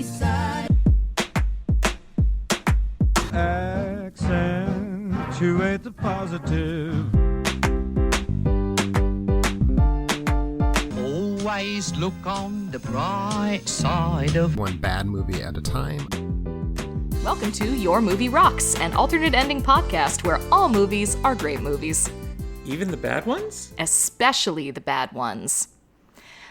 side. Accentuate the positive. Always look on the bright side of One bad movie at a time. Welcome to Your Movie Rocks, an alternate ending podcast where all movies are great movies. Even the bad ones? Especially the bad ones.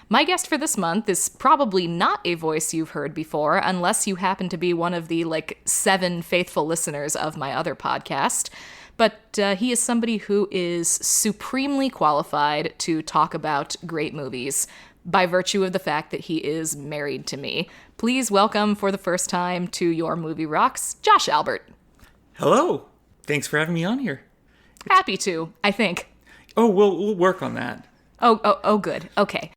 My guest for this month is probably not a voice you've heard before, unless you happen to be one of the, 7 faithful listeners of my other podcast. But he is somebody who is supremely qualified to talk about great movies, by virtue of the fact that he is married to me. Please welcome for the first time to Your Movie Rocks, Josh Albert. Hello. Thanks for having me on here. Happy to, I think. Oh, we'll work on that. Oh, good. Okay.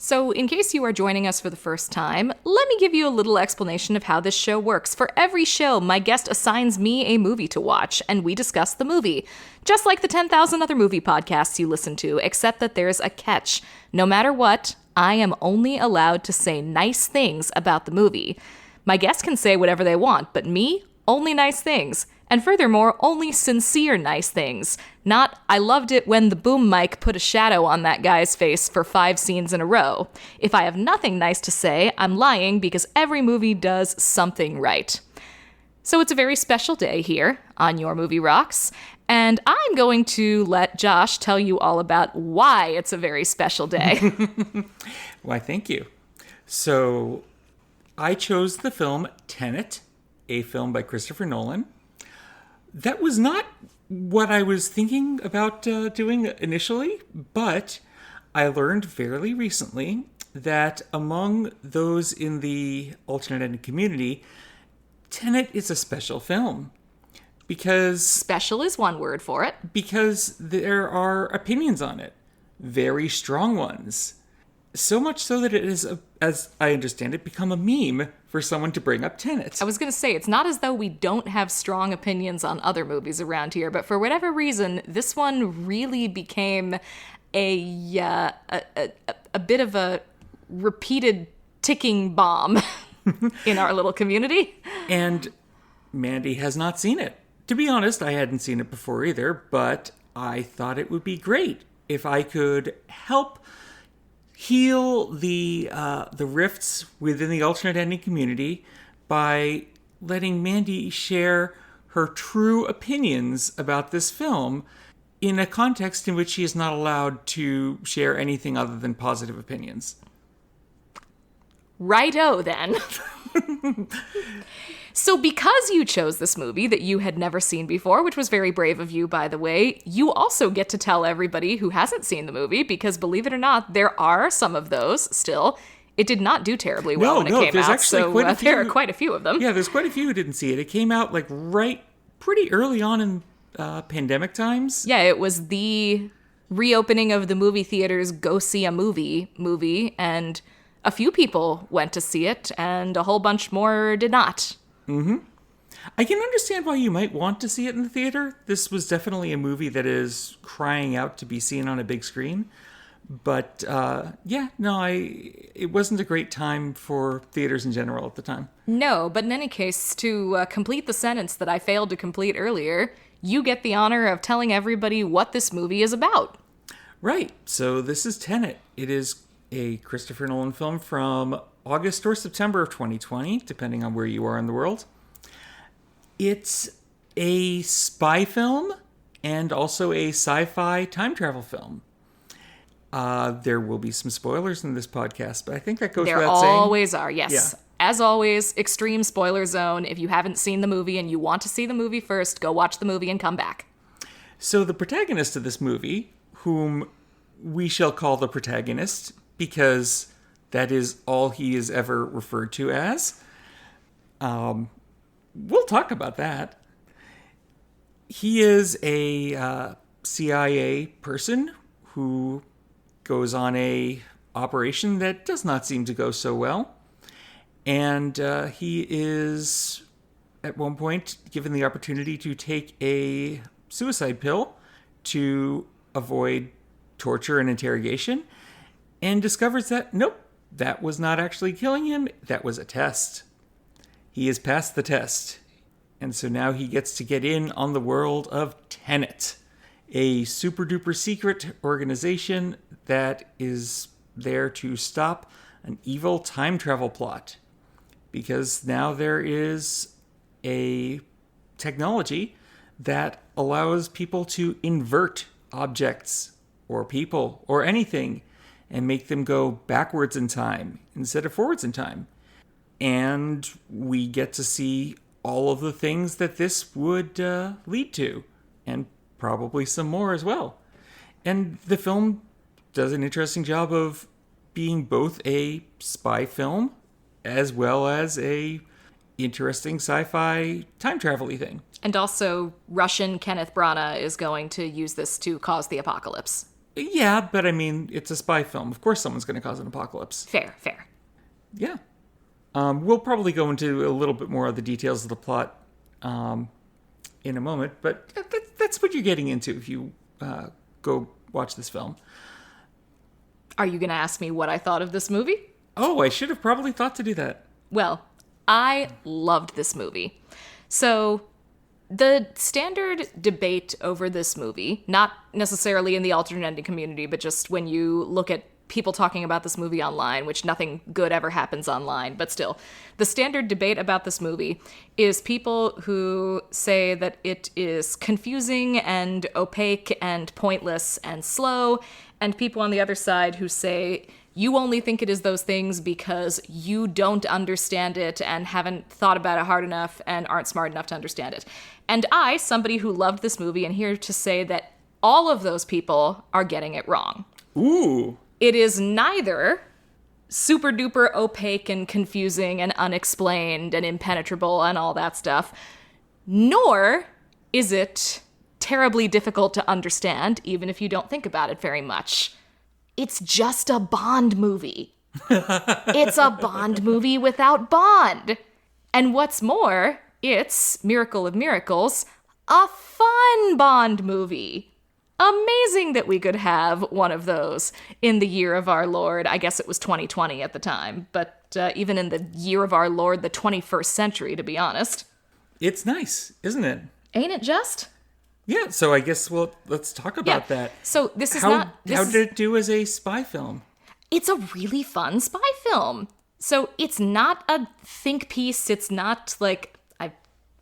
So, in case you are joining us for the first time, let me give you a little explanation of how this show works. For every show, my guest assigns me a movie to watch, and we discuss the movie. Just like the 10,000 other movie podcasts you listen to, except that there's a catch. No matter what, I am only allowed to say nice things about the movie. My guests can say whatever they want, but me, only nice things. And furthermore, only sincere nice things. Not, I loved it when the boom mic put a shadow on that guy's face for 5 scenes in a row. If I have nothing nice to say, I'm lying because every movie does something right. So it's a very special day here on Your Movie Rocks, and I'm going to let Josh tell you all about why it's a very special day. Why, thank you. So, I chose the film Tenet, a film by Christopher Nolan. That was not what I was thinking about doing initially, but I learned fairly recently that among those in the alternate ending community, Tenet is a special film. Because... Special is one word for it. Because there are opinions on it. Very strong ones. So much so that it is, as I understand it, become a meme for someone to bring up Tenet. I was going to say, it's not as though we don't have strong opinions on other movies around here, but for whatever reason, this one really became a bit of a repeated ticking bomb in our little community. And Mandy has not seen it. To be honest, I hadn't seen it before either, but I thought it would be great if I could help heal the rifts within the alternate ending community by letting Mandy share her true opinions about this film in a context in which she is not allowed to share anything other than positive opinions. Righto, then. So because you chose this movie that you had never seen before, which was very brave of you, by the way, you also get to tell everybody who hasn't seen the movie, because believe it or not, there are some of those still. It did not do terribly well when it came out, so there are quite a few of them. Yeah, there's quite a few who didn't see it. It came out pretty early on in pandemic times. Yeah, it was the reopening of the movie theaters Go See a movie, and a few people went to see it, and a whole bunch more did not. Mm-hmm. I can understand why you might want to see it in the theater. This was definitely a movie that is crying out to be seen on a big screen. But, it wasn't a great time for theaters in general at the time. No, but in any case, to complete the sentence that I failed to complete earlier, you get the honor of telling everybody what this movie is about. Right. So this is Tenet. It is a Christopher Nolan film from August or September of 2020, depending on where you are in the world. It's a spy film and also a sci-fi time travel film. There will be some spoilers in this podcast, but I think that goes without saying. There always are, yes. Yeah. As always, extreme spoiler zone. If you haven't seen the movie and you want to see the movie first, go watch the movie and come back. So the protagonist of this movie, whom we shall call the protagonist, because that is all he is ever referred to as. We'll talk about that. He is a CIA person who goes on a operation that does not seem to go so well. And he is, at one point, given the opportunity to take a suicide pill to avoid torture and interrogation, and discovers that, nope, that was not actually killing him. That was a test. He has passed the test. And so now he gets to get in on the world of Tenet, a super duper secret organization that is there to stop an evil time travel plot. Because now there is a technology that allows people to invert objects or people or anything and make them go backwards in time instead of forwards in time. And we get to see all of the things that this would lead to, and probably some more as well. And the film does an interesting job of being both a spy film as well as a interesting sci-fi time travel-y thing. And also, Russian Kenneth Branagh is going to use this to cause the apocalypse. Yeah, but I mean, it's a spy film. Of course someone's going to cause an apocalypse. Fair. Yeah. We'll probably go into a little bit more of the details of the plot in a moment, but that's what you're getting into if you go watch this film. Are you going to ask me what I thought of this movie? Oh, I should have probably thought to do that. Well, I loved this movie. So, the standard debate over this movie, not necessarily in the alternate ending community, but just when you look at people talking about this movie online, which nothing good ever happens online, but still, the standard debate about this movie is people who say that it is confusing and opaque and pointless and slow, and people on the other side who say you only think it is those things because you don't understand it and haven't thought about it hard enough and aren't smart enough to understand it. And I, somebody who loved this movie, am here to say that all of those people are getting it wrong. Ooh. It is neither super duper opaque and confusing and unexplained and impenetrable and all that stuff, nor is it terribly difficult to understand, even if you don't think about it very much. It's just a Bond movie. It's a Bond movie without Bond. And what's more, it's, miracle of miracles, a fun Bond movie. Amazing that we could have one of those in the year of our Lord. I guess it was 2020 at the time, but even in the year of our Lord, the 21st century, to be honest. It's nice, isn't it? Ain't it just? Yeah, so I guess let's talk about that. So this is how did it do as a spy film? It's a really fun spy film. So it's not a think piece. It's not like I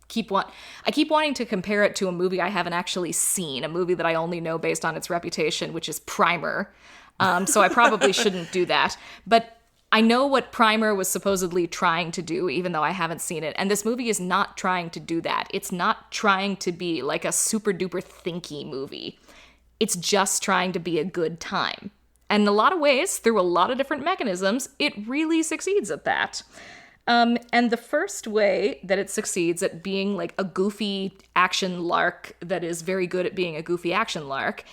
keep wanting to compare it to a movie I haven't actually seen, a movie that I only know based on its reputation, which is Primer. So I probably shouldn't do that. But I know what Primer was supposedly trying to do, even though I haven't seen it. And this movie is not trying to do that. It's not trying to be like a super duper thinky movie. It's just trying to be a good time. And in a lot of ways, through a lot of different mechanisms, it really succeeds at that. And the first way that it succeeds at being like a goofy action lark that is very good at being a goofy action lark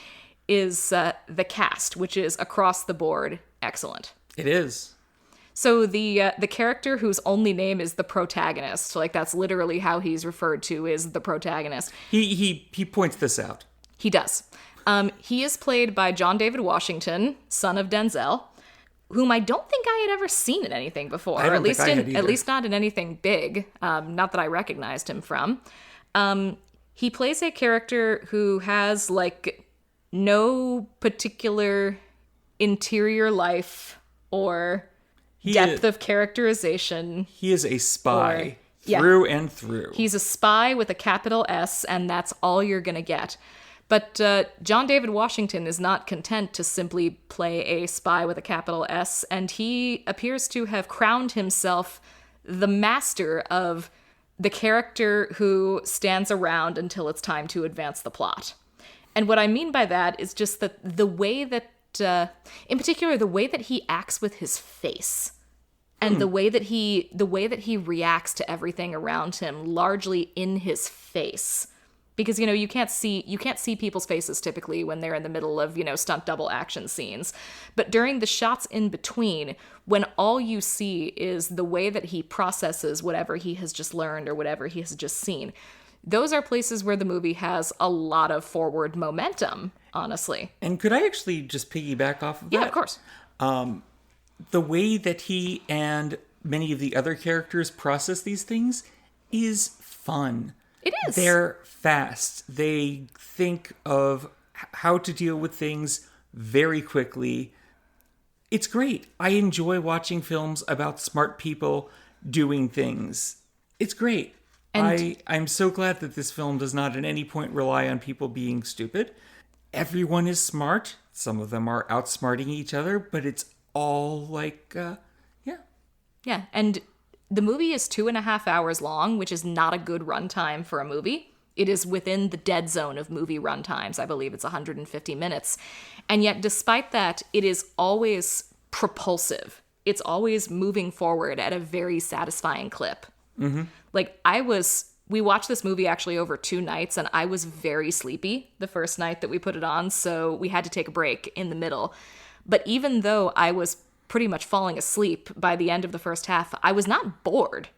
is the cast, which is across the board excellent. It is. So the character whose only name is the protagonist, like that's literally how he's referred to, is the protagonist. He points this out. He does. He is played by John David Washington, son of Denzel, whom I don't think I had ever seen in anything before. I don't think I had either. At least not in anything big. Not that I recognized him from. He plays a character who has like no particular interior life or depth of characterization. He is a spy through and through. He's a spy with a capital S, and that's all you're gonna get. But John David Washington is not content to simply play a spy with a capital S, and he appears to have crowned himself the master of the character who stands around until it's time to advance the plot. And what I mean by that is just that the way that, in particular, the way that he acts with his face, and the way that he reacts to everything around him, largely in his face. Because, you know, you can't see people's faces typically when they're in the middle of, you know, stunt double action scenes. But during the shots in between, when all you see is the way that he processes whatever he has just learned or whatever he has just seen, those are places where the movie has a lot of forward momentum, honestly. And could I actually just piggyback off of that? Yeah, of course. the way that he and many of the other characters process these things is fun. It is. They're fast. They think of how to deal with things very quickly. It's great. I enjoy watching films about smart people doing things. It's great. And I'm so glad that this film does not at any point rely on people being stupid. Everyone is smart. Some of them are outsmarting each other, but it's all like, yeah. Yeah, and the movie is 2.5 hours long, which is not a good runtime for a movie. It is within the dead zone of movie runtimes. I believe it's 150 minutes. And yet, despite that, it is always propulsive. It's always moving forward at a very satisfying clip. Mm-hmm. Like, we watched this movie actually over 2 nights, and I was very sleepy the first night that we put it on, so we had to take a break in the middle. But even though I was pretty much falling asleep by the end of the first half, I was not bored.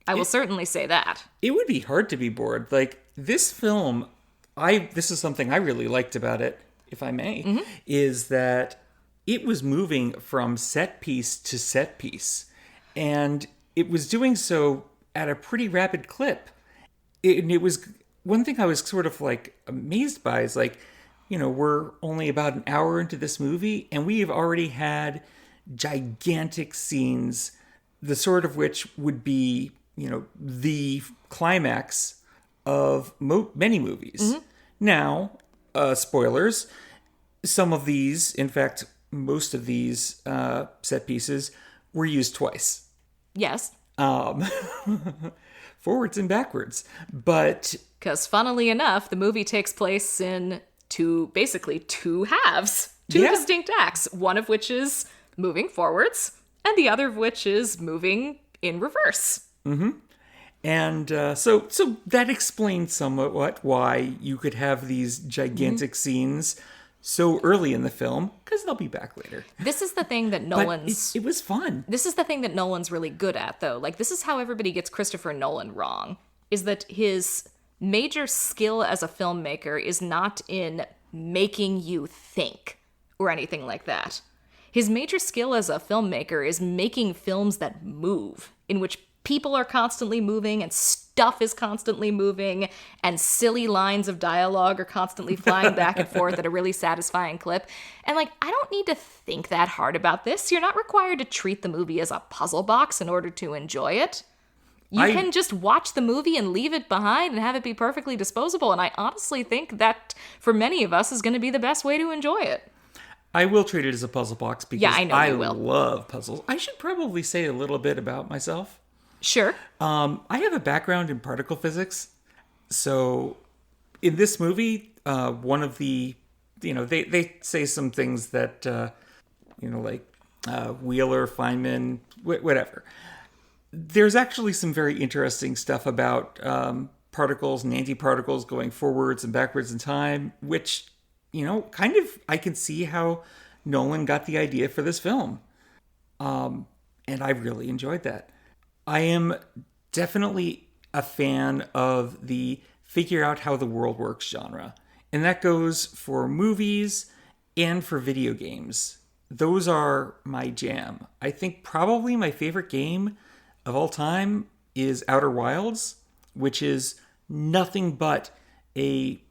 I will certainly say that. It would be hard to be bored. Like, this film, this is something I really liked about it, if I may, is that it was moving from set piece to set piece. And it was doing so at a pretty rapid clip. It was one thing I was sort of like amazed by is like, we're only about an hour into this movie and we have already had gigantic scenes, the sort of which would be, the climax of many movies. Mm-hmm. Now, spoilers, some of these, in fact, most of these set pieces were used twice. Yes. Forwards and backwards. But because funnily enough, the movie takes place in basically two halves, two distinct acts, one of which is moving forwards and the other of which is moving in reverse. Mm-hmm. And so that explains somewhat why you could have these gigantic scenes so early in the film, because they'll be back later. This is the thing that Nolan's... It was fun. This is the thing that Nolan's really good at, though. Like, this is how everybody gets Christopher Nolan wrong, is that his major skill as a filmmaker is not in making you think or anything like that. His major skill as a filmmaker is making films that move, in which people are constantly moving and stuff is constantly moving and silly lines of dialogue are constantly flying back and forth at a really satisfying clip. And like, I don't need to think that hard about this. You're not required to treat the movie as a puzzle box in order to enjoy it. You can just watch the movie and leave it behind and have it be perfectly disposable. And I honestly think that for many of us is going to be the best way to enjoy it. I will treat it as a puzzle box because I know you will. Love puzzles. I should probably say a little bit about myself. Sure. I have a background in particle physics. So in this movie, one of the, they say some things that, like Wheeler, Feynman, whatever. There's actually some very interesting stuff about particles and antiparticles going forwards and backwards in time, which, kind of I can see how Nolan got the idea for this film. And I really enjoyed that. I am definitely a fan of the figure out how the world works genre. And that goes for movies and for video games. Those are my jam. I think probably my favorite game of all time is Outer Wilds, which is nothing but a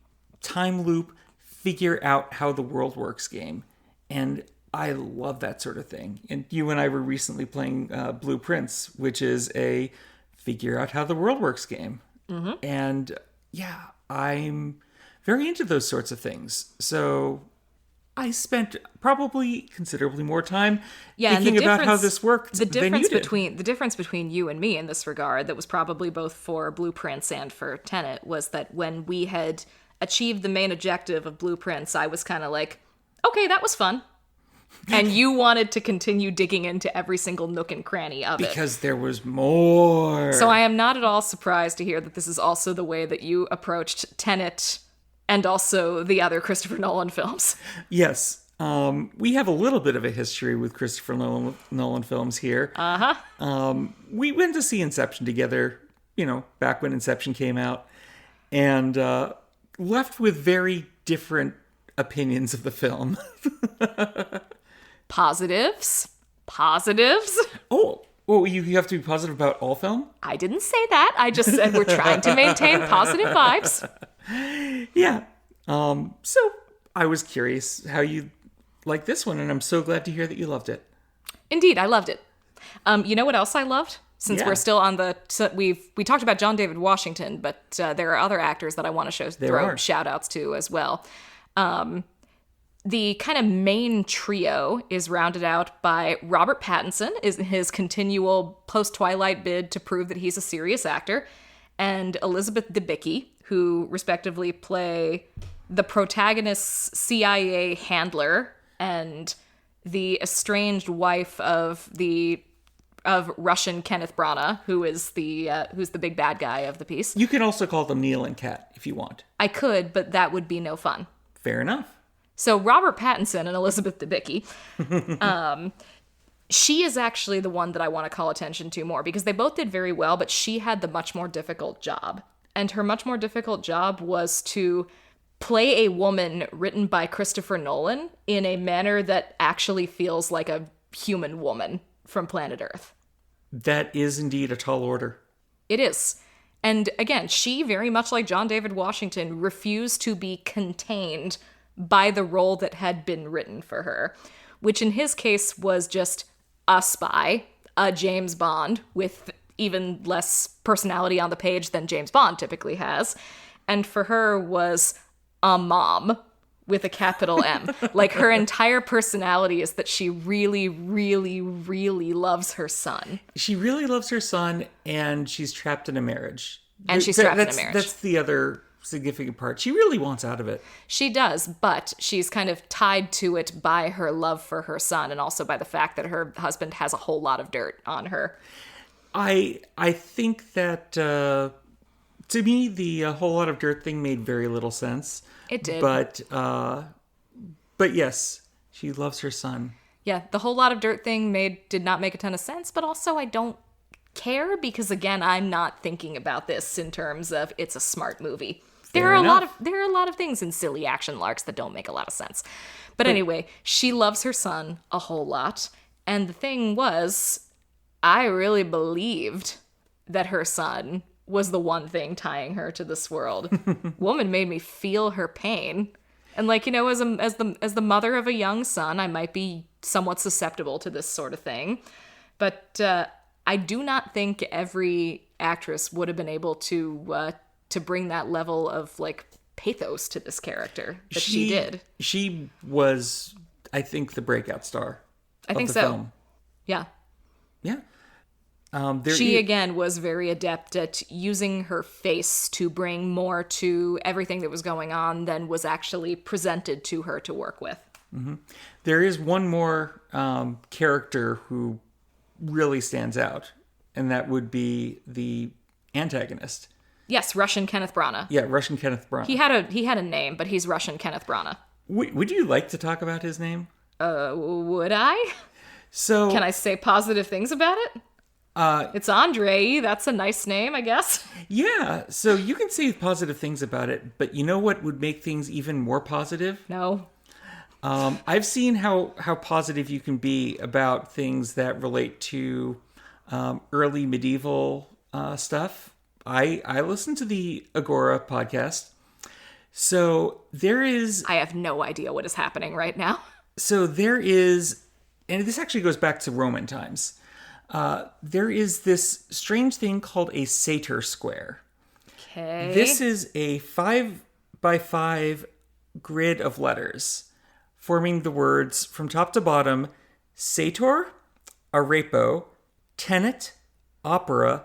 time loop, figure out how the world works game. And I love that sort of thing. And you and I were recently playing Blueprints, which is a figure out how the world works game. Mm-hmm. And yeah, I'm very into those sorts of things. So I spent probably considerably more time thinking about how this worked than you did. The difference between you and me in this regard, that was probably both for Blueprints and for Tenet, was that when we had achieved the main objective of Blueprints, I was kind of like, okay, that was fun. And you wanted to continue digging into every single nook and cranny of it. Because there was more. So I am not at all surprised to hear that this is also the way that you approached Tenet and also the other Christopher Nolan films. Yes. We have a little bit of a history with Christopher Nolan films here. Uh-huh. We went to see Inception together, back when Inception came out. And left with very different opinions of the film. Positives, positives. Oh, you have to be positive about all film? I didn't say that. I just said we're trying to maintain positive vibes. Yeah. So I was curious how you like this one, and I'm so glad to hear that you loved it. Indeed, I loved it. You know what else I loved? Since Yeah. we're still on we talked about John David Washington, but there are other actors that I want to throw shout outs to as well. The kind of main trio is rounded out by Robert Pattinson, is his continual post-Twilight bid to prove that he's a serious actor, and Elizabeth Debicki, who respectively play the protagonist's CIA handler and the estranged wife of Russian Kenneth Branagh, who's the big bad guy of the piece. You can also call them Neil and Kat if you want. I could, but that would be no fun. Fair enough. So Robert Pattinson and Elizabeth Debicki, she is actually the one that I want to call attention to more because they both did very well, but she had the much more difficult job. And her much more difficult job was to play a woman written by Christopher Nolan in a manner that actually feels like a human woman from planet Earth. That is indeed a tall order. It is. And again, she, very much like John David Washington, refused to be contained by the role that had been written for her, which in his case was just a spy, a James Bond with even less personality on the page than James Bond typically has. And for her was a mom with a capital M. Like, her entire personality is that she really, really, really loves her son. She really loves her son, and she's trapped in a marriage. And she's trapped in a marriage. That's the other significant part. She really wants out of it. She does, but she's kind of tied to it by her love for her son and also by the fact that her husband has a whole lot of dirt on her. I think that, to me, the whole lot of dirt thing made very little sense. It did. But yes, she loves her son. Yeah, the whole lot of dirt thing did not make a ton of sense, but also I don't care because, again, I'm not thinking about this in terms of it's a smart movie. There are a lot of things in silly action larks that don't make a lot of sense. But anyway, she loves her son a whole lot. And the thing was, I really believed that her son was the one thing tying her to this world. Woman made me feel her pain. And like, you know, as the mother of a young son, I might be somewhat susceptible to this sort of thing. But I do not think every actress would have been able to bring that level of like pathos to this character that she did. She was, I think, the breakout star. I think the so. Film. Yeah. Yeah. She again was very adept at using her face to bring more to everything that was going on than was actually presented to her to work with. Mm-hmm. There is one more character who really stands out, and that would be the antagonist. Yes, Russian Kenneth Branagh. Yeah, Russian Kenneth Branagh. He had a name, but he's Russian Kenneth Branagh. Would you like to talk about his name? Would I? So can I say positive things about it? It's Andre. That's a nice name, I guess. Yeah, so you can say positive things about it, but you know what would make things even more positive? No. I've seen how positive you can be about things that relate to early medieval stuff. I listen to the Agora podcast. So there is... I have no idea what is happening right now. So there is... And this actually goes back to Roman times. There is this strange thing called a satyr square. Okay. This is a 5x5 grid of letters forming the words from top to bottom: sator, arepo, tenet, opera,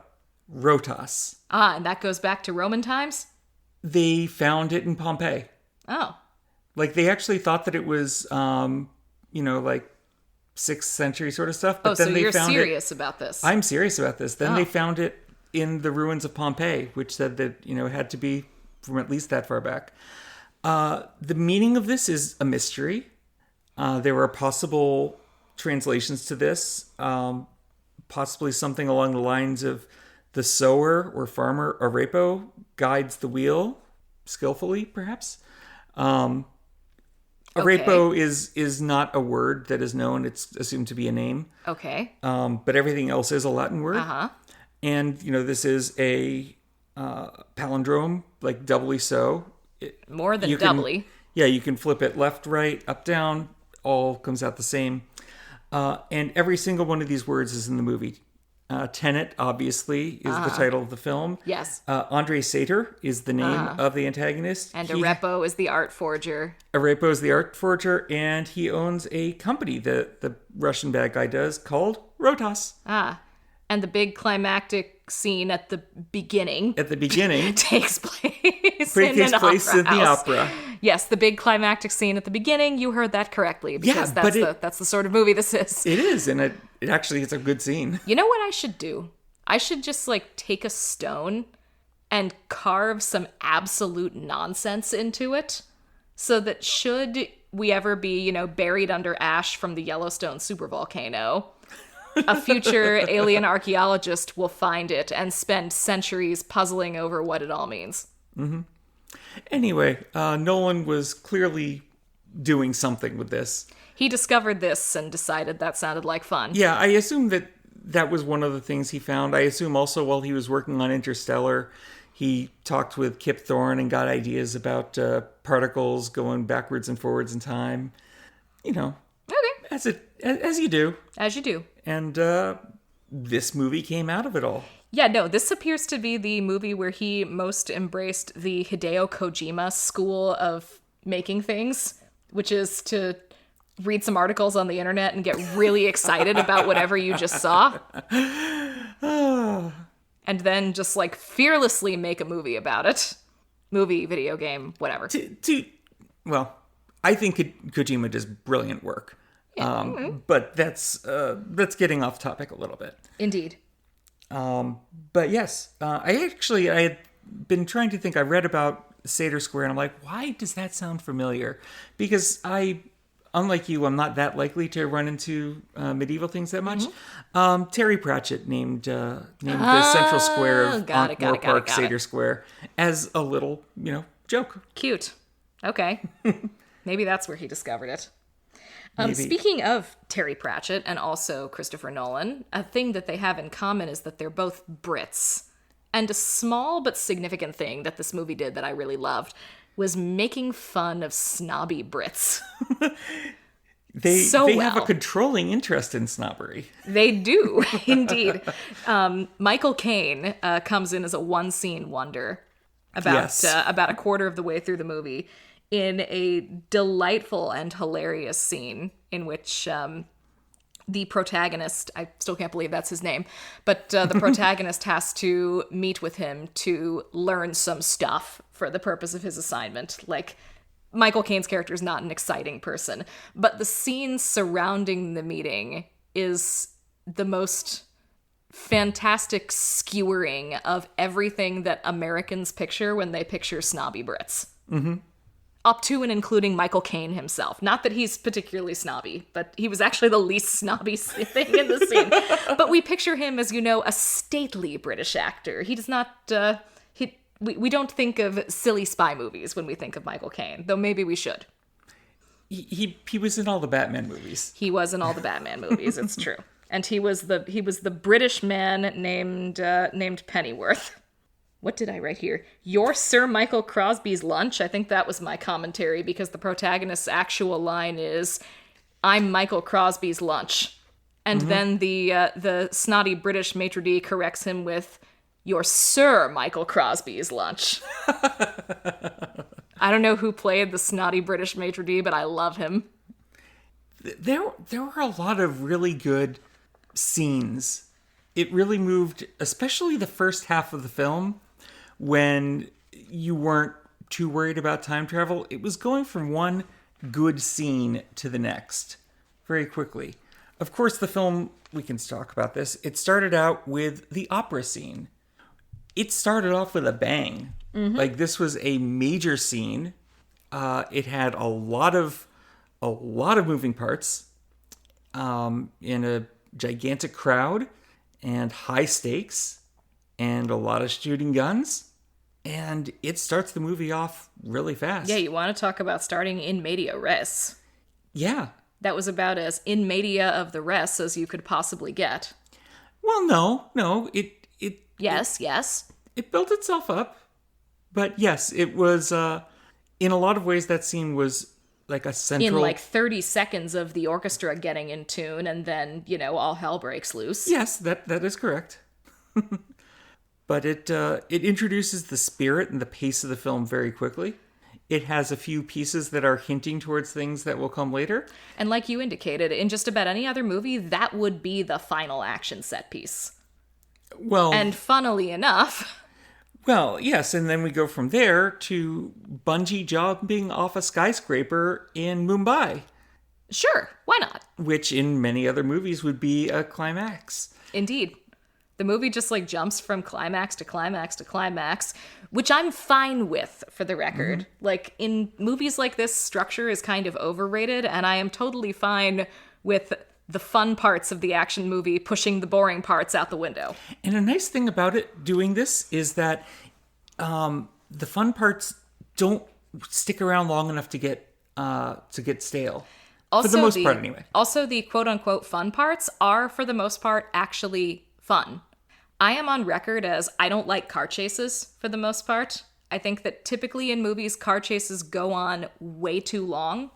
rotas. Ah, and that goes back to Roman times? They found it in Pompeii. Oh. Like, they actually thought that it was, like 6th century sort of stuff. But then so they you're found serious about this. I'm serious about this. Then they found it in the ruins of Pompeii, which said that, it had to be from at least that far back. The meaning of this is a mystery. There were possible translations to this, possibly something along the lines of the sower or farmer, arepo, guides the wheel skillfully, perhaps. Arepo is not a word that is known. It's assumed to be a name. Okay. But everything else is a Latin word. Uh-huh. And, this is a palindrome, like doubly so. More than doubly. You can flip it left, right, up, down. All comes out the same. And every single one of these words is in the movie. Tenet, obviously, is the title of the film. Yes. Andre Sator is the name of the antagonist. And Arepo is the art forger. Arepo is the art forger, and he owns a company that the Russian bad guy does called Rotas. And the big climactic scene at the beginning. takes Takes place place in the opera. Yes, the big climactic scene at the beginning. You heard that correctly, because that's the sort of movie this is. It is, and it actually is a good scene. You know what I should do? I should just take a stone and carve some absolute nonsense into it, so that should we ever be, buried under ash from the Yellowstone supervolcano, a future alien archaeologist will find it and spend centuries puzzling over what it all means. Mm-hmm. Anyway, Nolan was clearly doing something with this. He discovered this and decided that sounded like fun. Yeah, I assume that was one of the things he found. I assume also while he was working on Interstellar, he talked with Kip Thorne and got ideas about particles going backwards and forwards in time. Okay. As you do. As you do. And this movie came out of it all. Yeah, no, this appears to be the movie where he most embraced the Hideo Kojima school of making things, which is to read some articles on the internet and get really excited about whatever you just saw. And then just fearlessly make a movie about it. Movie, video game, whatever. Well, I think Kojima does brilliant work. Yeah. But that's getting off topic a little bit. Indeed. But yes, I had been trying to think. I read about Sator Square, and I'm like, why does that sound familiar? Because unlike you, I'm not that likely to run into medieval things that much. Mm-hmm. Terry Pratchett named the central square of Ankh-Morpork Park, Sator Square, as a little, joke. Cute. Okay. Maybe that's where he discovered it. Maybe. Speaking of Terry Pratchett and also Christopher Nolan, a thing that they have in common is that they're both Brits. And a small but significant thing that this movie did that I really loved was making fun of snobby Brits. They have a controlling interest in snobbery. They do, indeed. Michael Caine comes in as a one-scene wonder about a quarter of the way through the movie, in a delightful and hilarious scene in which the protagonist, I still can't believe that's his name, but the protagonist has to meet with him to learn some stuff for the purpose of his assignment. Michael Caine's character is not an exciting person, but the scene surrounding the meeting is the most fantastic skewering of everything that Americans picture when they picture snobby Brits. Mm-hmm. Up to and including Michael Caine himself. Not that he's particularly snobby, but he was actually the least snobby thing in the scene. But we picture him as, a stately British actor. He does not... We don't think of silly spy movies when we think of Michael Caine, though maybe we should. He was in all the Batman movies. He was in all the Batman movies, it's true. And he was the British man named Pennyworth. What did I write here? You're Sir Michael Crosby's lunch? I think that was my commentary, because the protagonist's actual line is, I'm Michael Crosby's lunch. And then the snotty British maitre d' corrects him with, you're Sir Michael Crosby's lunch. I don't know who played the snotty British maitre d', but I love him. There were a lot of really good scenes. It really moved, especially the first half of the film, when you weren't too worried about time travel. It was going from one good scene to the next very quickly. Of course, the film, we can talk about this, it started out with the opera scene. It started off with a bang. Mm-hmm. This was a major scene. It had a lot of moving parts in a gigantic crowd and high stakes and a lot of shooting guns. and it starts the movie off really fast. Yeah, you want to talk about starting in media res. Yeah. That was about as in media of the res as you could possibly get. Well, no. Yes. It built itself up. But yes, it was, in a lot of ways, that scene was like a central... In like 30 seconds of the orchestra getting in tune, and then, all hell breaks loose. Yes, that is correct. But it introduces the spirit and the pace of the film very quickly. It has a few pieces that are hinting towards things that will come later. And like you indicated, in just about any other movie, that would be the final action set piece. Well... And funnily enough... Well, yes, and then we go from there to bungee jumping off a skyscraper in Mumbai. Sure, why not? Which in many other movies would be a climax. Indeed. The movie just like jumps from climax to climax to climax, which I'm fine with, for the record. Mm-hmm. Like, in movies like this, structure is kind of overrated, and I am totally fine with the fun parts of the action movie pushing the boring parts out the window. And a nice thing about it doing this is that the fun parts don't stick around long enough to get stale. Also, for the most part, anyway. Also, the quote-unquote fun parts are, for the most part, actually fun. I am on record as I don't like car chases, for the most part. I think that typically in movies, car chases go on way too long,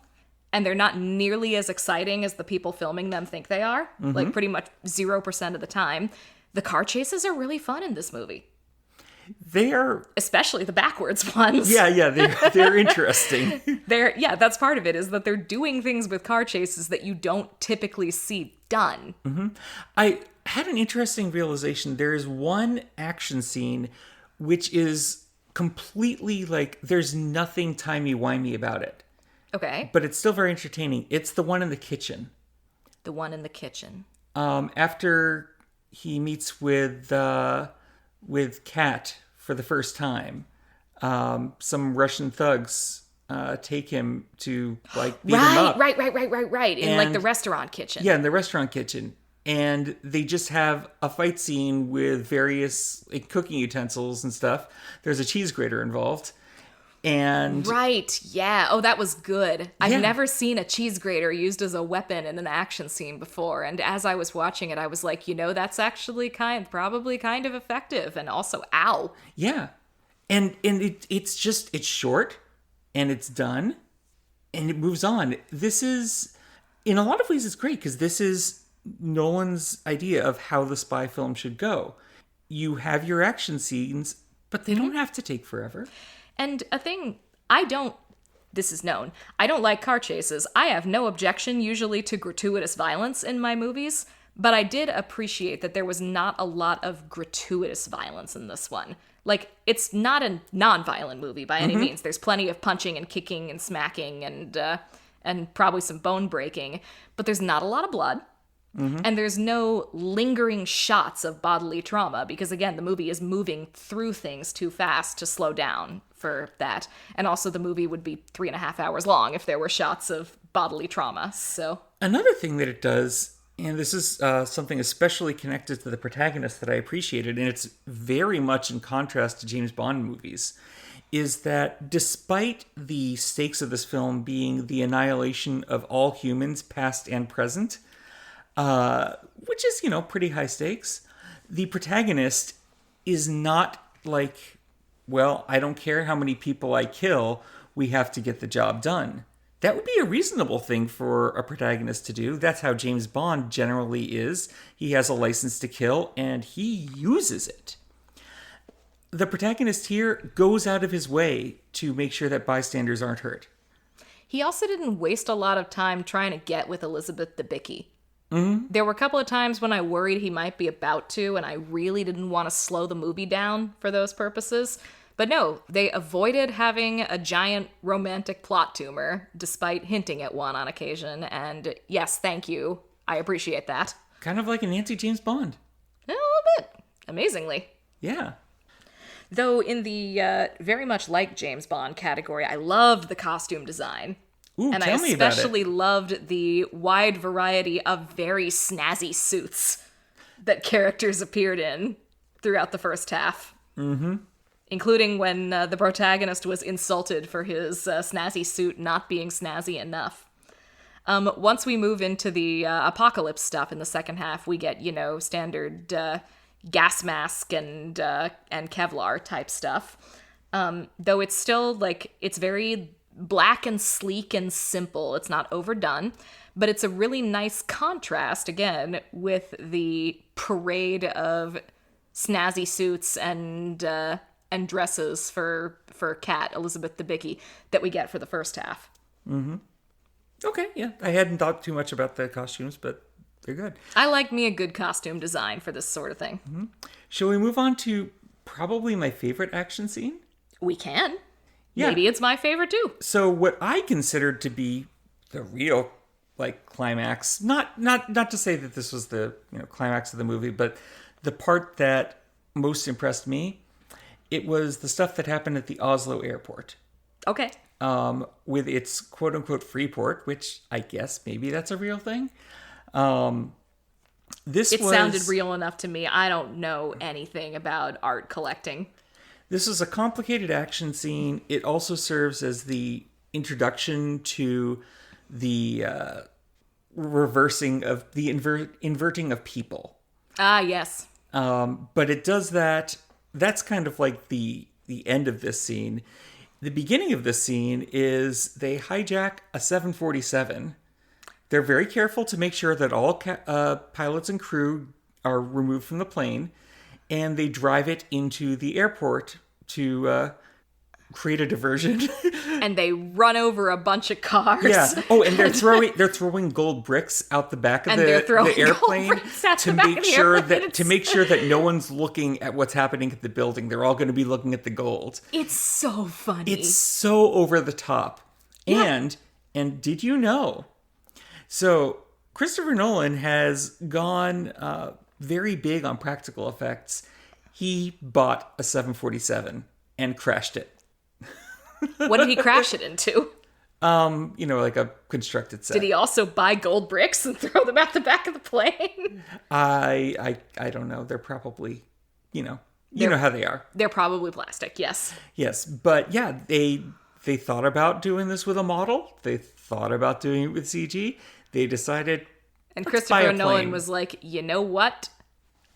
and they're not nearly as exciting as the people filming them think they are. Mm-hmm. Like, pretty much 0% of the time. The car chases are really fun in this movie. They are... Especially the backwards ones. Yeah, they're interesting. That's part of it, is that they're doing things with car chases that you don't typically see done. Mm-hmm. I had an interesting realization. There is one action scene which is completely like, there's nothing timey-wimey about it. Okay. But it's still very entertaining. It's the one in the kitchen. The one in the kitchen. After he meets with Kat for the first time, some Russian thugs take him to beat him up. Right. In like the restaurant kitchen. Yeah, in the restaurant kitchen. And they just have a fight scene with various cooking utensils and stuff. There's a cheese grater involved. And right, yeah. Oh, that was good. I've never seen a cheese grater used as a weapon in an action scene before. And as I was watching it, I was like, that's actually probably kind of effective. And also, ow. Yeah. And it's short and it's done and it moves on. This is, in a lot of ways, it's great because this is Nolan's idea of how the spy film should go. You have your action scenes, but they don't have to take forever. And a thing this is known, I don't like car chases. I have no objection usually to gratuitous violence in my movies, but I did appreciate that there was not a lot of gratuitous violence in this one. Like, it's not a non-violent movie by any means. There's plenty of punching and kicking and smacking and probably some bone breaking, but there's not a lot of blood. Mm-hmm. And there's no lingering shots of bodily trauma because, again, the movie is moving through things too fast to slow down for that. And also the movie would be 3.5 hours long if there were shots of bodily trauma. So another thing that it does, and this is something especially connected to the protagonist that I appreciated, and it's very much in contrast to James Bond movies, is that despite the stakes of this film being the annihilation of all humans, past and present, which is, pretty high stakes, the protagonist is not like, well, I don't care how many people I kill, we have to get the job done. That would be a reasonable thing for a protagonist to do. That's how James Bond generally is. He has a license to kill, and he uses it. The protagonist here goes out of his way to make sure that bystanders aren't hurt. He also didn't waste a lot of time trying to get with Elizabeth Debicki. Mm-hmm. There were a couple of times when I worried he might be about to, and I really didn't want to slow the movie down for those purposes. But no, they avoided having a giant romantic plot tumor, despite hinting at one on occasion. And yes, thank you. I appreciate that. Kind of like an anti-James Bond. A little bit. Amazingly. Yeah. Though in the very much like James Bond category, I loved the costume design. Ooh, and I especially loved the wide variety of very snazzy suits that characters appeared in throughout the first half. Mm-hmm. including when the protagonist was insulted for his snazzy suit not being snazzy enough. Once we move into the apocalypse stuff in the second half, we get, standard gas mask and Kevlar type stuff. Though it's still, it's very black and sleek and simple. It's not overdone, but it's a really nice contrast, again, with the parade of snazzy suits and dresses for Kat, Elizabeth Debicki, that we get for the first half. Mm-hmm. Okay, yeah. I hadn't thought too much about the costumes, but they're good. I like me a good costume design for this sort of thing. Mm-hmm. Shall we move on to probably my favorite action scene? We can. Yeah. Maybe it's my favorite too. So what I considered to be the real climax, not to say that this was the climax of the movie, but the part that most impressed me, it was the stuff that happened at the Oslo airport. Okay. With its quote-unquote free port, which I guess maybe that's a real thing. It sounded real enough to me. I don't know anything about art collecting. This is a complicated action scene. It also serves as the introduction to the reversing of the inverting of people. Ah, yes. But it does that. That's kind of like the end of this scene. The beginning of this scene is they hijack a 747. They're very careful to make sure that all pilots and crew are removed from the plane, and they drive it into the airport to create a diversion. And they run over a bunch of cars. Yeah. Oh, and they're throwing gold bricks out the back of the airplane to make sure that no one's looking at what's happening at the building. They're all going to be looking at the gold. It's so funny. It's so over the top. Yeah. And did you know? So Christopher Nolan has gone very big on practical effects. He bought a 747 and crashed it. What did he crash it into? Like a constructed set. Did he also buy gold bricks and throw them at the back of the plane? I don't know. They're probably, you know how they are. They're probably plastic, yes. Yes, but yeah, they thought about doing this with a model. They thought about doing it with CG. They decided. And Christopher Nolan was like, you know what?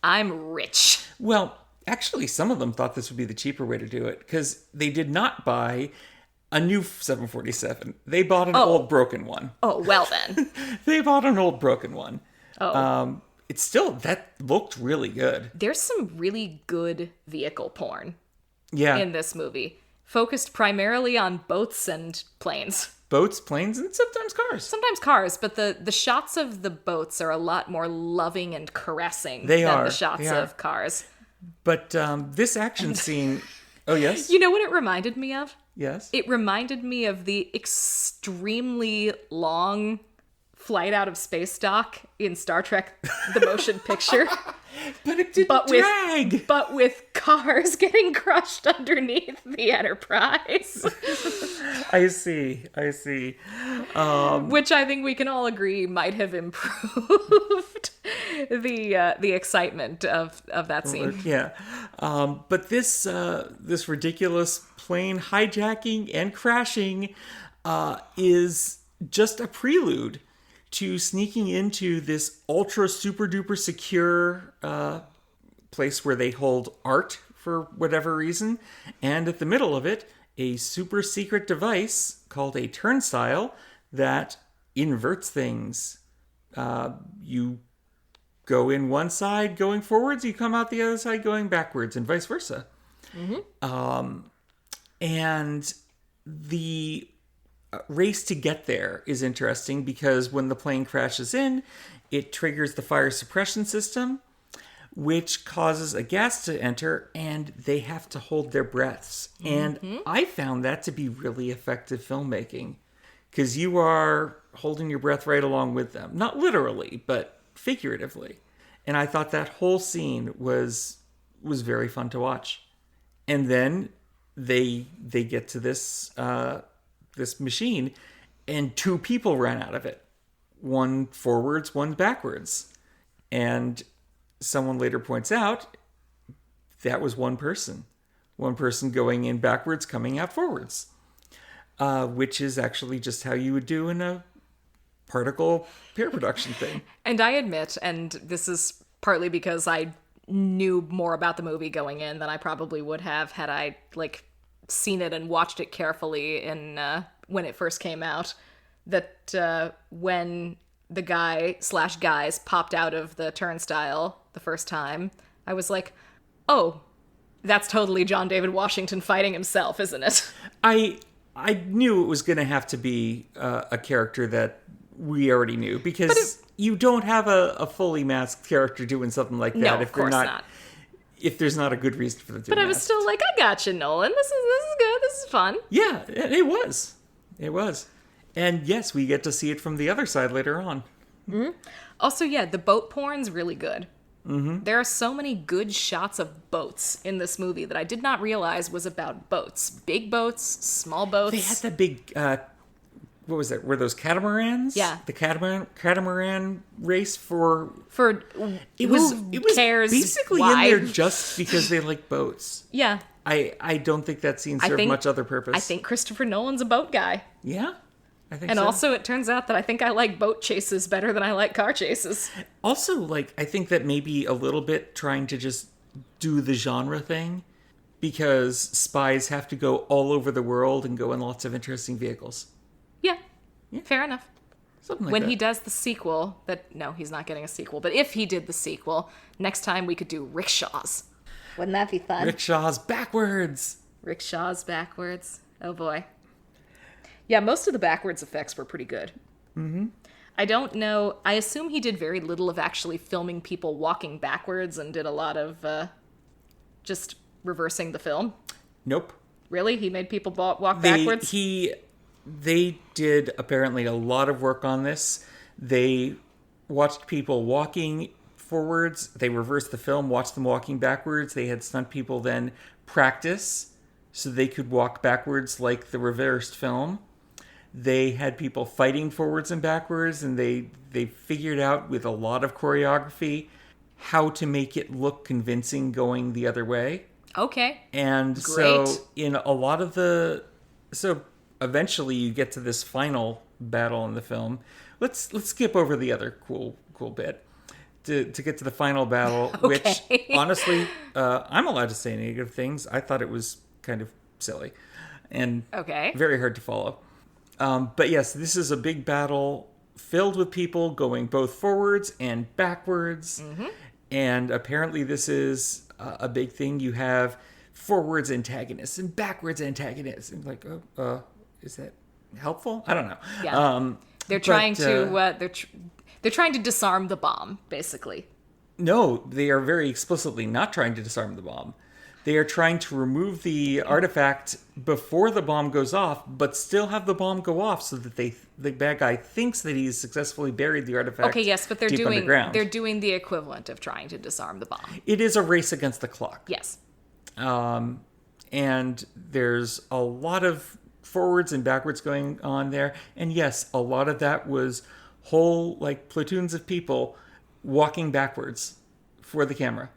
I'm rich. Well, actually, some of them thought this would be the cheaper way to do it because they did not buy a new 747. They bought an old broken one. Oh, well then. They bought an old broken one. Oh. That looked really good. There's some really good vehicle porn in this movie, focused primarily on boats and planes. Boats, planes, and sometimes cars. Sometimes cars, but the shots of the boats are a lot more loving and caressing than the shots of cars. But this action scene... Oh, yes? You know what it reminded me of? Yes? It reminded me of the extremely long flight out of space dock in Star Trek The Motion Picture. But it didn't drag. But with cars getting crushed underneath the Enterprise. I see. Which I think we can all agree might have improved the excitement of that scene. Yeah. But this ridiculous plane hijacking and crashing is just a prelude to sneaking into this ultra super duper secure place where they hold art for whatever reason. And at the middle of it, a super secret device called a turnstile that inverts things. You go in one side going forwards, you come out the other side going backwards, and vice versa. Mm-hmm. And the race to get there is interesting because when the plane crashes in, it triggers the fire suppression system, which causes a gas to enter, and they have to hold their breaths. Mm-hmm. And I found that to be really effective filmmaking because you are holding your breath right along with them. Not literally, but figuratively. And I thought that whole scene was very fun to watch. And then they get to this machine, and two people ran out of it. One forwards, one backwards. And someone later points out that was one person one person going in backwards, coming out forwards, which is actually just how you would do in a particle pair production thing. And I admit, and this is partly because I knew more about the movie going in than I probably would have had I seen it and watched it carefully in when it first came out, that when the guys popped out of the turnstile the first time, I was like, oh, that's totally John David Washington fighting himself, isn't it? I knew it was going to have to be a character that we already knew, because you don't have a fully masked character doing something like that No, of course not. If there's not a good reason for them to. But I was still like, I got you, Nolan. This is good. This is fun. Yeah, it was. It was. And yes, we get to see it from the other side later on. Mm-hmm. Also, yeah, the boat porn's really good. Mm-hmm. There are so many good shots of boats in this movie that I did not realize was about boats. Big boats, small boats. They had that big, what was that? Were those catamarans? Yeah. The catamaran race for it was cares basically why? in there just because they like boats. Yeah. I don't think that scene served much other purpose. I think Christopher Nolan's a boat guy. Yeah. I think and so. Also, it turns out that I think I like boat chases better than I like car chases. Also, I think that maybe a little bit trying to just do the genre thing, because spies have to go all over the world and go in lots of interesting vehicles. Yeah. Fair enough. Something like when that. he does the sequel, no, he's not getting a sequel, but if he did the sequel, next time we could do rickshaws. Wouldn't that be fun? Rickshaws backwards. Rickshaws backwards. Oh boy. Yeah, most of the backwards effects were pretty good. Mm-hmm. I don't know. I assume he did very little of actually filming people walking backwards and did a lot of just reversing the film. Nope. Really? He made people walk backwards? They did apparently a lot of work on this. They watched people walking forwards. They reversed the film, watched them walking backwards. They had stunt people then practice so they could walk backwards like the reversed film. They had people fighting forwards and backwards, and they figured out with a lot of choreography how to make it look convincing going the other way. Okay. And Great. So in a lot of so eventually you get to this final battle in the film. Let's skip over the other cool bit to get to the final battle, Okay. which honestly, I'm allowed to say negative things. I thought it was kind of silly and very hard to follow. But yes, this is a big battle filled with people going both forwards and backwards. Mm-hmm. And apparently this is a big thing. You have forwards antagonists and backwards antagonists. And is that helpful? I don't know. Yeah. They're trying they're trying to disarm the bomb, basically. No, they are very explicitly not trying to disarm the bomb. They are trying to remove the artifact before the bomb goes off, but still have the bomb go off so that the bad guy thinks that he's successfully buried the artifact. Okay, yes, but they're underground. doing the equivalent of trying to disarm the bomb. It is a race against the clock. Yes. And there's a lot of forwards and backwards going on there. And yes, a lot of that was whole platoons of people walking backwards for the camera.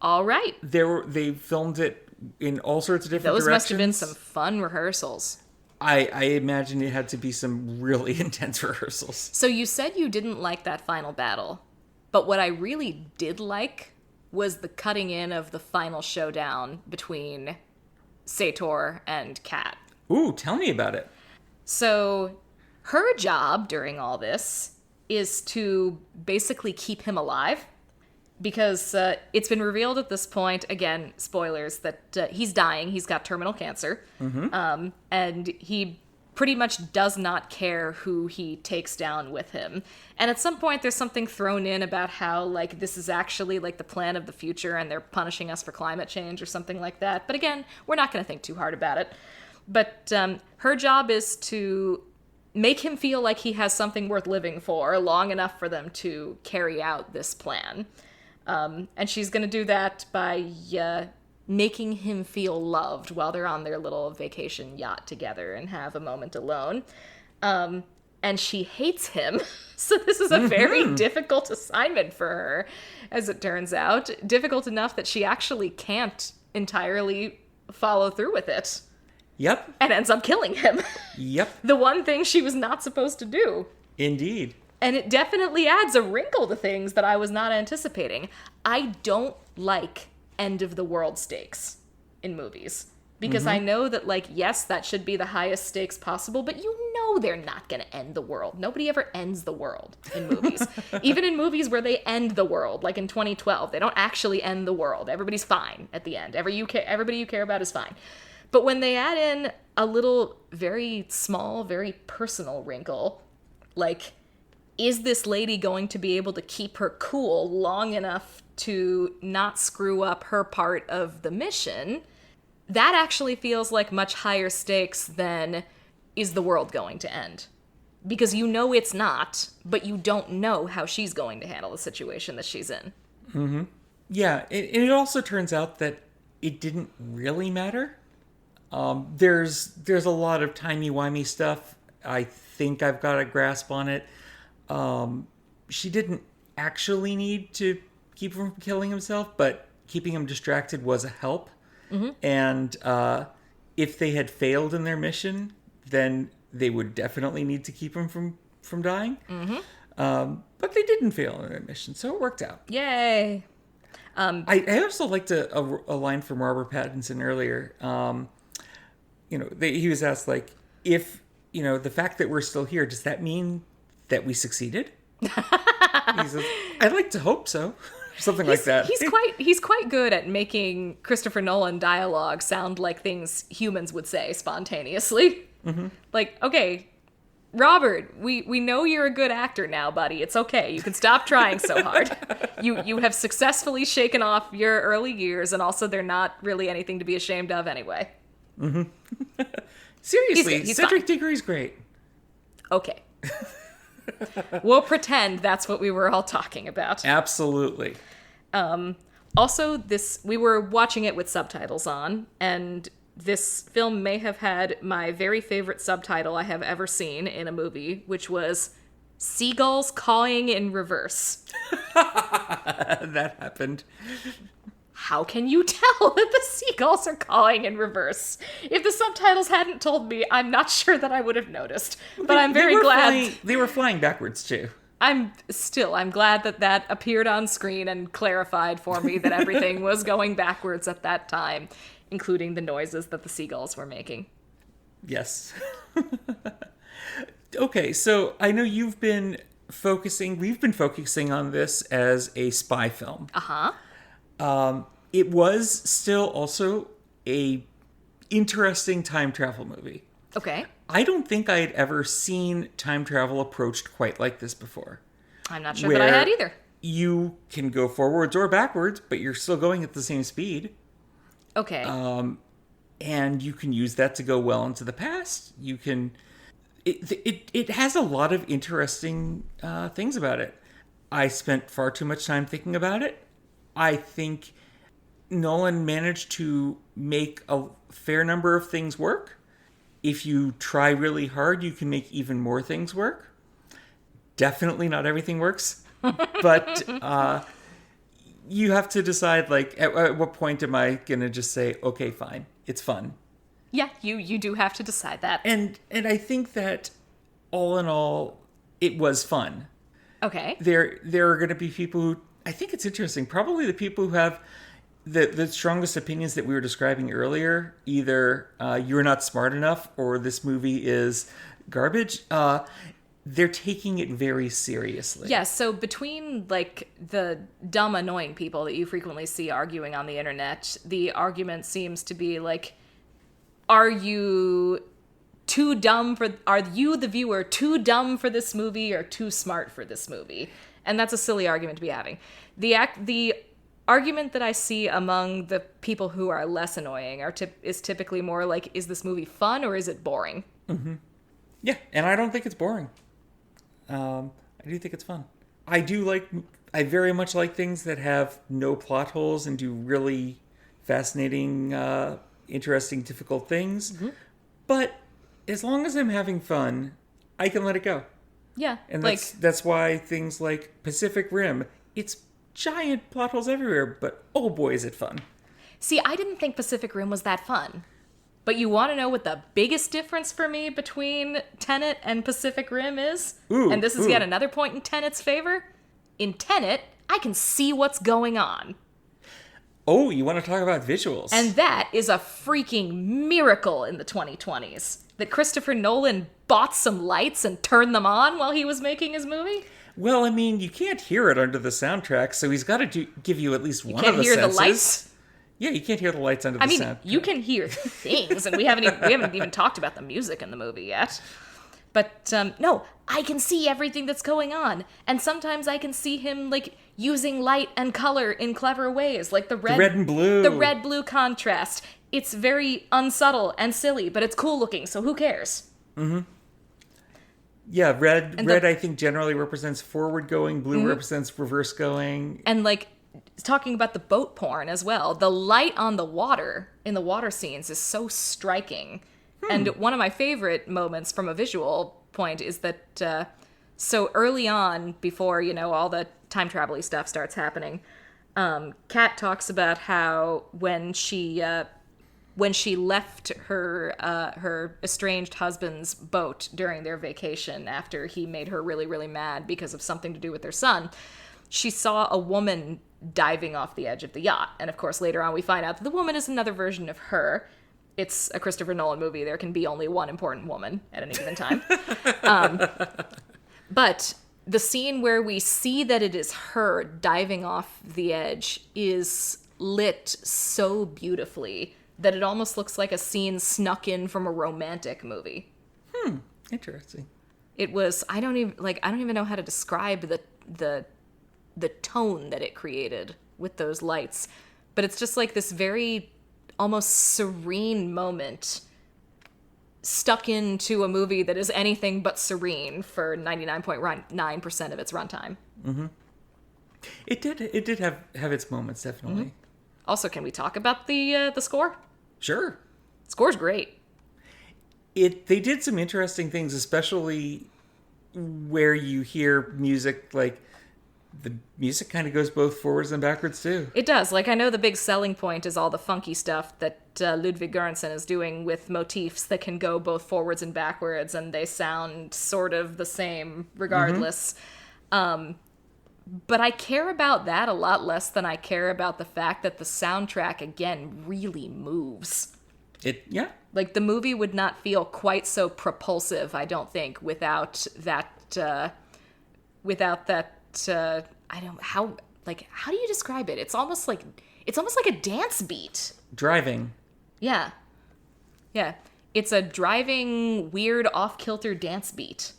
All right. They filmed it in all sorts of different directions. Those must have been some fun rehearsals. I imagine it had to be some really intense rehearsals. So you said you didn't like that final battle, but what I really did like was the cutting in of the final showdown between Sator and Kat. Ooh, tell me about it. So her job during all this is to basically keep him alive. Because it's been revealed at this point, again, spoilers, that he's dying. He's got terminal cancer. Mm-hmm. And he pretty much does not care who he takes down with him. And at some point, there's something thrown in about how, this is actually, the plan of the future, and they're punishing us for climate change or something like that. But again, we're not going to think too hard about it. But her job is to make him feel like he has something worth living for long enough for them to carry out this plan. And she's going to do that by making him feel loved while they're on their little vacation yacht together and have a moment alone. And she hates him. So this is a very difficult assignment for her, as it turns out. Difficult enough that she actually can't entirely follow through with it Yep. and ends up killing him. Yep. The one thing she was not supposed to do. Indeed. And it definitely adds a wrinkle to things that I was not anticipating. I don't like end of the world stakes in movies. Because I know that, like, yes, that should be the highest stakes possible, but you know they're not going to end the world. Nobody ever ends the world in movies. Even in movies where they end the world, like in 2012, they don't actually end the world. Everybody's fine at the end. Everybody you care about is fine. But when they add in a little, very small, very personal wrinkle, like, is this lady going to be able to keep her cool long enough to not screw up her part of the mission? That actually feels like much higher stakes than, is the world going to end? Because you know it's not, but you don't know how she's going to handle the situation that she's in. Mm-hmm. Yeah, it also turns out that it didn't really matter. There's a lot of timey-wimey stuff. I think I've got a grasp on it. She didn't actually need to keep him from killing himself, but keeping him distracted was a help. Mm-hmm. And if they had failed in their mission, then they would definitely need to keep him from dying. Mm-hmm. But they didn't fail in their mission, so it worked out. Yay! I also liked a line from Robert Pattinson earlier. He was asked, like, if, the fact that we're still here, does that mean that we succeeded? He says, I'd like to hope so. Something like that. He's quite good at making Christopher Nolan dialogue sound like things humans would say spontaneously. Mm-hmm. Like, okay, Robert, we know you're a good actor now, buddy. It's okay. You can stop trying so hard. You have successfully shaken off your early years, and also they're not really anything to be ashamed of anyway. Mm-hmm. Seriously, he's Cedric Diggory's great. Okay. We'll pretend that's what we were all talking about. Absolutely. Also, we were watching it with subtitles on, and this film may have had my very favorite subtitle I have ever seen in a movie, which was Seagulls Cawing in Reverse. That happened. How can you tell that the seagulls are cawing in reverse? If the subtitles hadn't told me, I'm not sure that I would have noticed. But I'm very glad. They were flying backwards, too. I'm glad that appeared on screen and clarified for me that everything was going backwards at that time, including the noises that the seagulls were making. Yes. Okay, so I know we've been focusing on this as a spy film. Uh-huh. It was still also a interesting time travel movie. Okay. I don't think I had ever seen time travel approached quite like this before. I'm not sure that I had either. You can go forwards or backwards, but you're still going at the same speed. Okay. And you can use that to go well into the past. You can... It has a lot of interesting things about it. I spent far too much time thinking about it. I think Nolan managed to make a fair number of things work. If you try really hard, you can make even more things work. Definitely not everything works. But you have to decide, like, at what point am I going to just say, okay, fine, it's fun. Yeah, you do have to decide that. And I think that, all in all, it was fun. Okay. There are going to be people who... I think it's interesting. Probably the people who have the strongest opinions that we were describing earlier, either you're not smart enough or this movie is garbage, they're taking it very seriously. Yeah, so between, like, the dumb, annoying people that you frequently see arguing on the internet, the argument seems to be, like, are you, the viewer, too dumb for this movie or too smart for this movie? And that's a silly argument to be having. The argument that I see among the people who are less annoying is typically more like, is this movie fun or is it boring? Mm-hmm. Yeah, and I don't think it's boring. I do think it's fun. I very much like things that have no plot holes and do really fascinating, interesting, difficult things. Mm-hmm. But as long as I'm having fun, I can let it go. Yeah. And that's why things like Pacific Rim, it's giant plot holes everywhere, but oh boy, is it fun. See, I didn't think Pacific Rim was that fun. But you want to know what the biggest difference for me between Tenet and Pacific Rim is? And this is yet another point in Tenet's favor. In Tenet, I can see what's going on. Oh, you want to talk about visuals? And that is a freaking miracle in the 2020s. That Christopher Nolan bought some lights and turned them on while he was making his movie? Well, I mean, you can't hear it under the soundtrack, so he's got to give you at least one of the senses. You can't hear the lights? Yeah, you can't hear the lights under the soundtrack. You can hear things, and we haven't even talked about the music in the movie yet. But, no, I can see everything that's going on. And sometimes I can see him, like, using light and color in clever ways, like the red and blue. The red-blue contrast. It's very unsubtle and silly, but it's cool looking, so who cares? Mm-hmm. Yeah, red I think generally represents forward going, blue represents reverse going. And, like, talking about the boat porn as well, the light on the water in the water scenes is so striking. And one of my favorite moments from a visual point is that so early on, before, all the time travel-y stuff starts happening, Kat talks about how when she left her estranged husband's boat during their vacation after he made her really, really mad because of something to do with their son, she saw a woman diving off the edge of the yacht. And of course, later on, we find out that the woman is another version of her. It's a Christopher Nolan movie. There can be only one important woman at any given time. But the scene where we see that it is her diving off the edge is lit so beautifully that it almost looks like a scene snuck in from a romantic movie. Interesting. It was, I don't even know how to describe the tone that it created with those lights, but it's just like this very almost serene moment stuck into a movie that is anything but serene for 99.9% of its runtime. Mm-hmm. It did have its moments, definitely. Mm-hmm. Also, can we talk about the score? Sure. Score's great. They did some interesting things, especially where you hear music, like the music kind of goes both forwards and backwards too. It does. Like, I know the big selling point is all the funky stuff that Ludwig Göransson is doing with motifs that can go both forwards and backwards, and they sound sort of the same regardless. But I care about that a lot less than I care about the fact that the soundtrack, again, really moves. Yeah. Like, the movie would not feel quite so propulsive, I don't think, without that, how do you describe it? It's almost like a dance beat. Driving. Yeah. It's a driving, weird, off-kilter dance beat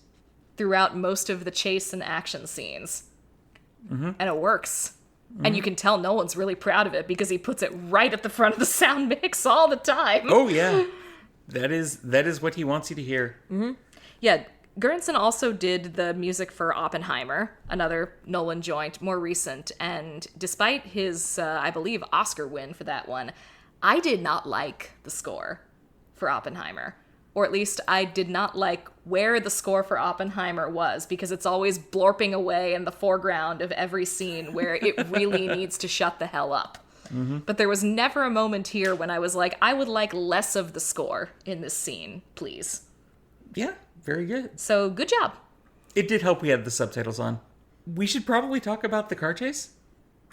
throughout most of the chase and action scenes. Mm-hmm. And it works. Mm-hmm. And you can tell Nolan's really proud of it because he puts it right at the front of the sound mix all the time. Oh, yeah. That is what he wants you to hear. Mm-hmm. Yeah, Göransson also did the music for Oppenheimer, another Nolan joint, more recent. And despite his, I believe, Oscar win for that one, I did not like the score for Oppenheimer. Or at least I did not like where the score for Oppenheimer was, because it's always blorping away in the foreground of every scene where it really needs to shut the hell up. Mm-hmm. But there was never a moment here when I was like, I would like less of the score in this scene, please. Yeah, very good. So, good job. It did help we had the subtitles on. We should probably talk about the car chase.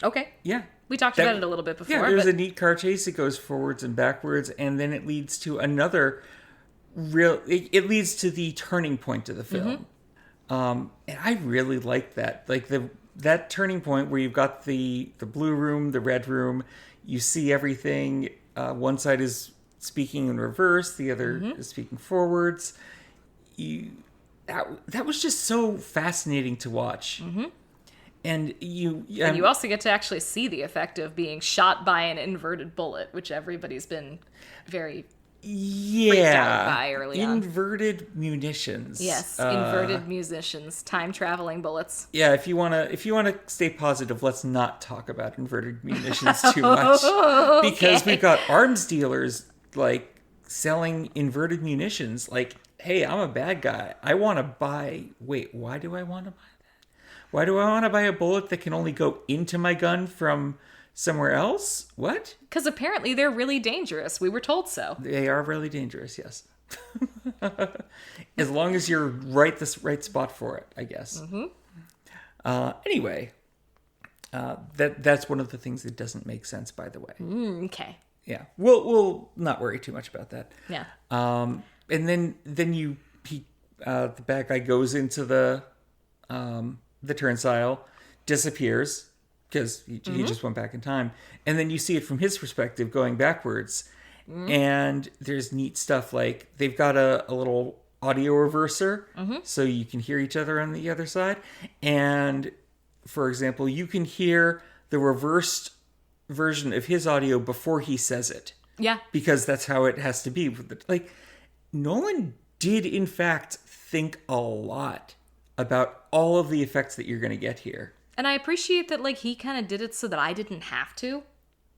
Okay. Yeah. We talked about it a little bit before. Yeah, there's a neat car chase. It goes forwards and backwards, and then it leads to another it leads to the turning point of the film. Mm-hmm. And I really like that. Like that turning point where you've got the blue room, the red room, you see everything. One side is speaking in reverse, the other is speaking forwards. That was just so fascinating to watch. Mm-hmm. And you also get to actually see the effect of being shot by an inverted bullet, which everybody's been very freaked out by early on. Inverted munitions. Yes, inverted munitions, time-traveling bullets. Yeah, if you wanna stay positive, let's not talk about inverted munitions too much. Because we've got arms dealers, like, selling inverted munitions. Like, hey, I'm a bad guy. I want to buy... Wait, why do I want to buy that? Why do I want to buy a bullet that can only go into my gun from somewhere else? What? Because apparently they're really dangerous. We were told so. They are really dangerous, yes. As long as you're the right spot for it, I guess. Anyway, that's one of the things that doesn't make sense, by the way. Okay. Yeah, we'll not worry too much about that. Yeah. And then the bad guy goes into the turnstile, disappears because he just went back in time, and then you see it from his perspective going backwards. And there's neat stuff like they've got a little audio reverser so you can hear each other on the other side. And for example, you can hear the reversed version of his audio before he says it. Yeah. Because that's how it has to be. Like, Nolan did in fact think a lot about all of the effects that you're going to get here. And I appreciate that, like, he kind of did it so that I didn't have to.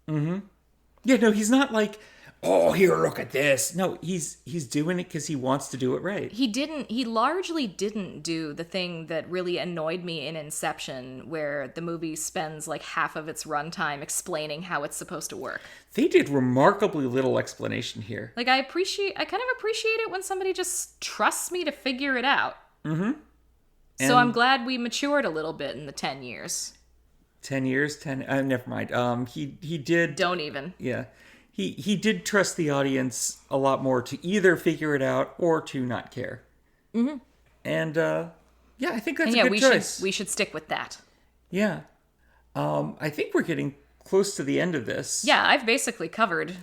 Yeah, no, he's not like, oh, here, look at this. No, he's doing it because he wants to do it right. He largely didn't do the thing that really annoyed me in Inception, where the movie spends like half of its runtime explaining how it's supposed to work. They did remarkably little explanation here. Like, I kind of appreciate it when somebody just trusts me to figure it out. So I'm glad we matured a little bit in the 10 years. 10 years? Never mind. He did... Don't even. Yeah. He did trust the audience a lot more to either figure it out or to not care. And, yeah, I think that's a good choice. We should stick with that. Yeah. I think we're getting close to the end of this. Yeah, I've basically covered.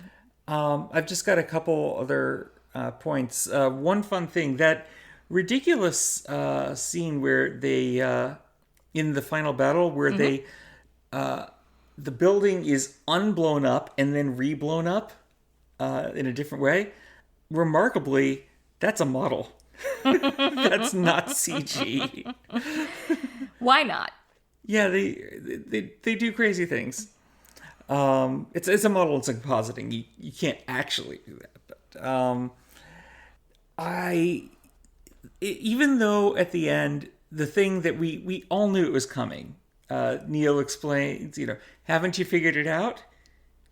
I've just got a couple other points. One fun thing, that ridiculous scene where they, in the final battle, where they... the building is unblown up and then reblown up in a different way. Remarkably, that's a model. That's not CG. Why not? Yeah, they do crazy things. It's a model. It's like compositing. You can't actually do that. But even though at the end the thing that we all knew it was coming. Neil explains, haven't you figured it out?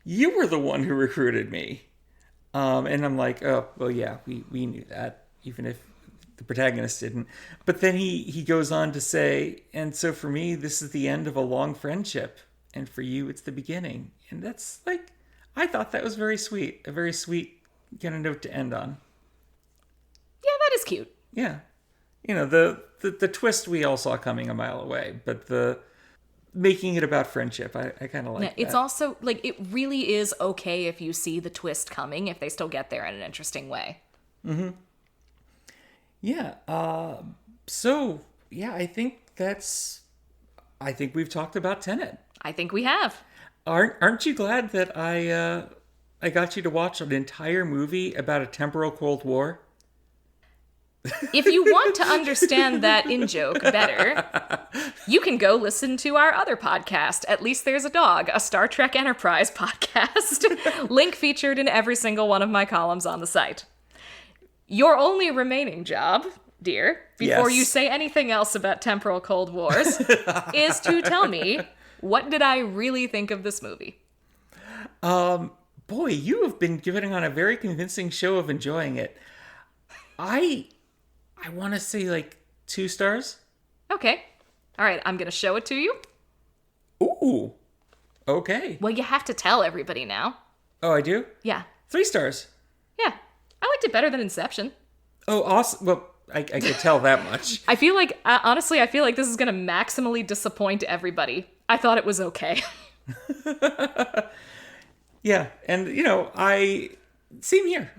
You were the one who recruited me. And I'm like, oh, well, yeah, we knew that, even if the protagonist didn't. But then he goes on to say, and so for me, this is the end of a long friendship. And for you, it's the beginning. And that's like, I thought that was very sweet. A very sweet kind of note to end on. Yeah, that is cute. Yeah. The twist we all saw coming a mile away, but the making it about friendship, I kind of like that. It's also, like, it really is okay if you see the twist coming, if they still get there in an interesting way. Yeah. So, yeah, I think we've talked about Tenet. I think we have. Aren't you glad that I got you to watch an entire movie about a temporal Cold War? If you want to understand that in-joke better, you can go listen to our other podcast, At Least There's a Dog, a Star Trek Enterprise podcast. Link featured in every single one of my columns on the site. Your only remaining job, dear, before you say anything else about temporal Cold Wars, is to tell me, what did I really think of this movie? Boy, you have been giving on a very convincing show of enjoying it. I want to say like 2 stars. Okay. All right, I'm going to show it to you. Ooh. Okay. Well, you have to tell everybody now. Oh, I do? Yeah. 3 stars. Yeah. I liked it better than Inception. Oh, awesome. Well, I could tell that much. I feel like, honestly, this is going to maximally disappoint everybody. I thought it was okay. Yeah. And, same here.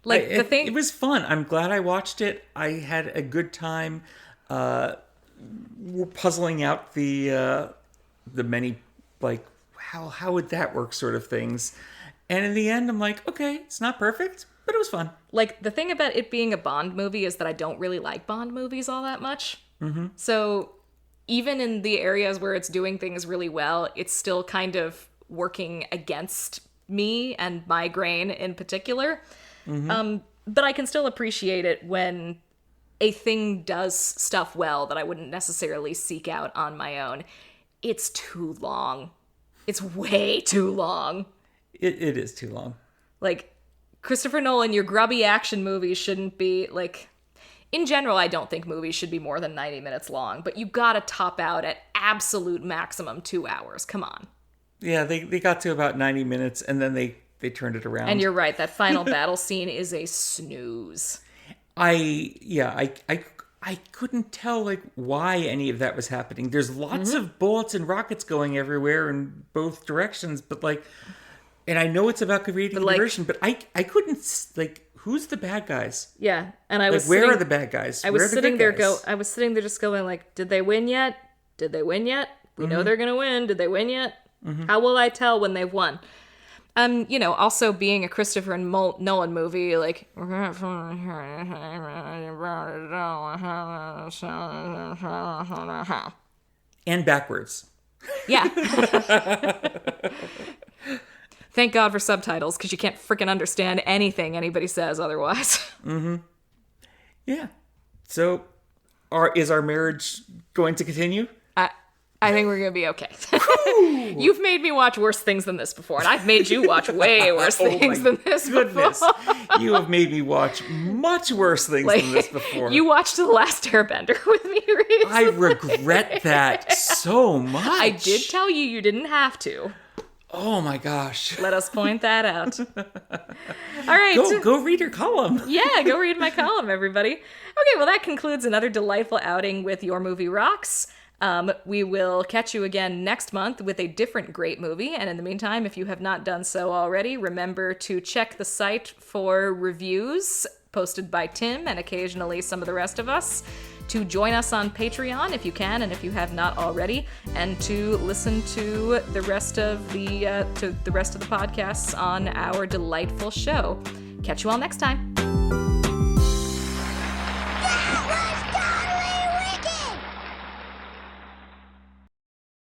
Like, the thing... It was fun. I'm glad I watched it. I had a good time puzzling out the many, like, how would that work sort of things. And in the end, I'm like, okay, it's not perfect, but it was fun. Like, the thing about it being a Bond movie is that I don't really like Bond movies all that much. So even in the areas where it's doing things really well, it's still kind of working against me and my grain in particular. But I can still appreciate it when a thing does stuff well that I wouldn't necessarily seek out on my own. It's too long. It's way too long. It is too long. Like, Christopher Nolan, your grubby action movies shouldn't be, like... In general, I don't think movies should be more than 90 minutes long, but you gotta top out at absolute maximum 2 hours. Come on. Yeah, they got to about 90 minutes, and then they turned it around. And you're right, that final battle scene is a snooze. I couldn't tell, like, why any of that was happening. There's lots of bullets and rockets going everywhere in both directions, but, like... And I know it's about creating diversion, but I couldn't, like... Who's the bad guys? Yeah, and I was where are the bad guys? I was sitting there just going like, did they win yet? Did they win yet? We know they're gonna win. Did they win yet? How will I tell when they've won? Also being a Christopher Nolan movie, like and backwards. Yeah. Thank God for subtitles, because you can't freaking understand anything anybody says otherwise. Yeah. So, is our marriage going to continue? I think we're going to be okay. You've made me watch worse things than this before, and I've made you watch way worse things than this before. You have made me watch much worse things than this before. You watched The Last Airbender with me recently. I regret that so much. I did tell you didn't have to. Oh my gosh. Let us point that out. All right. Go read your column. Yeah, go read my column, everybody. Okay, well, that concludes another delightful outing with Your Movie Rocks. We will catch you again next month with a different great movie. And in the meantime, if you have not done so already, remember to check the site for reviews posted by Tim and occasionally some of the rest of us, to join us on Patreon if you can and if you have not already, and to listen to the rest of the podcasts on our delightful show. Catch you all next time.